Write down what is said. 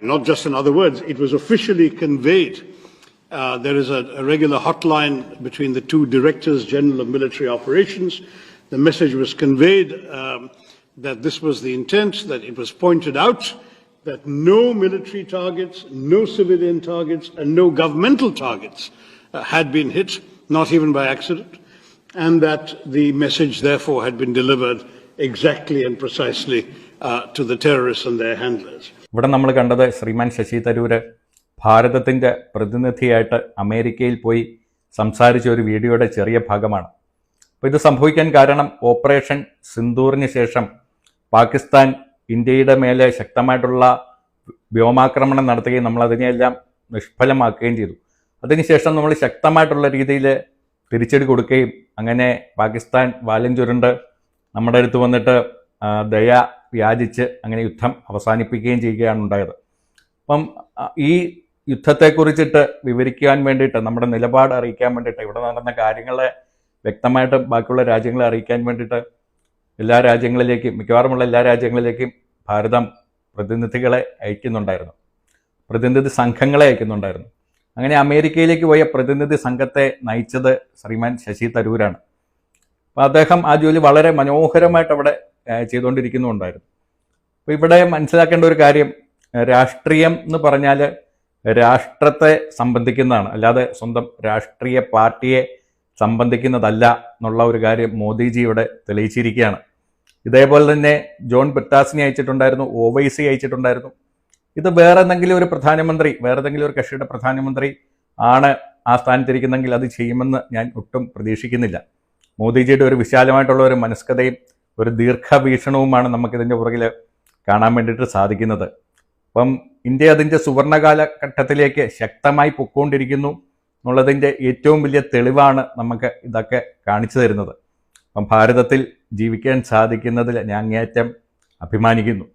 Not just in other words, it was officially conveyed. There is a regular hotline between the two Directors General of Military Operations. The message was conveyed that this was the intent, that it was pointed out that no military targets, no civilian targets, and no governmental targets had been hit, not even by accident, and that the message therefore had been delivered exactly and precisely to the terrorists and their handlers. ഇവിടെ നമ്മൾ കണ്ടത് ശ്രീമാൻ ശശി തരൂര് ഭാരതത്തിൻ്റെ പ്രതിനിധിയായിട്ട് അമേരിക്കയിൽ പോയി സംസാരിച്ച ഒരു വീഡിയോയുടെ ചെറിയ ഭാഗമാണ്. അപ്പോൾ ഇത് സംഭവിക്കാൻ കാരണം ഓപ്പറേഷൻ സിന്ദൂറിന് ശേഷം പാകിസ്ഥാൻ ഇന്ത്യയുടെ മേലെ ശക്തമായിട്ടുള്ള വ്യോമാക്രമണം നടത്തുകയും നമ്മളതിനെയെല്ലാം നിഷ്ഫലമാക്കുകയും ചെയ്തു. അതിനുശേഷം നമ്മൾ ശക്തമായിട്ടുള്ള രീതിയിൽ തിരിച്ചടി കൊടുക്കുകയും അങ്ങനെ പാകിസ്ഥാൻ വാലും ചുരുണ്ട് നമ്മുടെ അടുത്ത് വന്നിട്ട് ദയ യാചിച്ച് അങ്ങനെ യുദ്ധം അവസാനിപ്പിക്കുകയും ചെയ്യുകയാണ് ഉണ്ടായത്. അപ്പം ഈ യുദ്ധത്തെക്കുറിച്ചിട്ട് വിവരിക്കാൻ വേണ്ടിയിട്ട്, നമ്മുടെ നിലപാട് അറിയിക്കാൻ വേണ്ടിയിട്ട്, ഇവിടെ നടന്ന കാര്യങ്ങളെ വ്യക്തമായിട്ട് ബാക്കിയുള്ള രാജ്യങ്ങളെ അറിയിക്കാൻ വേണ്ടിയിട്ട് എല്ലാ രാജ്യങ്ങളിലേക്കും, മിക്കവാറുമുള്ള എല്ലാ രാജ്യങ്ങളിലേക്കും ഭാരതം പ്രതിനിധികളെ അയക്കുന്നുണ്ടായിരുന്നു, പ്രതിനിധി സംഘങ്ങളെ അയക്കുന്നുണ്ടായിരുന്നു. അങ്ങനെ അമേരിക്കയിലേക്ക് പോയ പ്രതിനിധി സംഘത്തെ നയിച്ചത് ശ്രീമാൻ ശശി തരൂരാണ്. അപ്പോൾ അദ്ദേഹം ആ ജോലി വളരെ മനോഹരമായിട്ട് അവിടെ ചെയ്തുകൊണ്ടിരിക്കുന്നുണ്ടായിരുന്നു. അപ്പോൾ ഇവിടെ മനസ്സിലാക്കേണ്ട ഒരു കാര്യം, രാഷ്ട്രീയം എന്ന് പറഞ്ഞാൽ രാഷ്ട്രത്തെ സംബന്ധിക്കുന്നതാണ്, അല്ലാതെ സ്വന്തം രാഷ്ട്രീയ പാർട്ടിയെ സംബന്ധിക്കുന്നതല്ല എന്നുള്ള ഒരു കാര്യം മോദിജി ഇവിടെ തെളിയിച്ചിരിക്കുകയാണ്. ഇതേപോലെ തന്നെ ജോൺ ബ്രിട്ടാസിനെ അയച്ചിട്ടുണ്ടായിരുന്നു, OYC അയച്ചിട്ടുണ്ടായിരുന്നു. ഇത് വേറെ എന്തെങ്കിലും ഒരു പ്രധാനമന്ത്രി, വേറെ ഏതെങ്കിലും ഒരു കക്ഷിയുടെ പ്രധാനമന്ത്രി ആണ് ആ സ്ഥാനത്തിരിക്കുന്നെങ്കിൽ അത് ചെയ്യുമെന്ന് ഞാൻ ഒട്ടും പ്രതീക്ഷിക്കുന്നില്ല. മോദിജിയുടെ ഒരു വിശാലമായിട്ടുള്ള ഒരു മനസ്കതയും ഒരു ദീർഘവീക്ഷണവുമാണ് നമുക്കിതിൻ്റെ പുറകിൽ കാണാൻ വേണ്ടിയിട്ട് സാധിക്കുന്നത്. അപ്പം ഇന്ത്യ അതിൻ്റെ സുവർണകാലഘട്ടത്തിലേക്ക് ശക്തമായി പൊയ്ക്കൊണ്ടിരിക്കുന്നു എന്നുള്ളതിൻ്റെ ഏറ്റവും വലിയ തെളിവാണ് നമുക്ക് ഇതൊക്കെ കാണിച്ചു തരുന്നത്. അപ്പം ഭാരതത്തിൽ ജീവിക്കാൻ സാധിക്കുന്നതിൽ ഞാൻ അങ്ങേയറ്റം അഭിമാനിക്കുന്നു.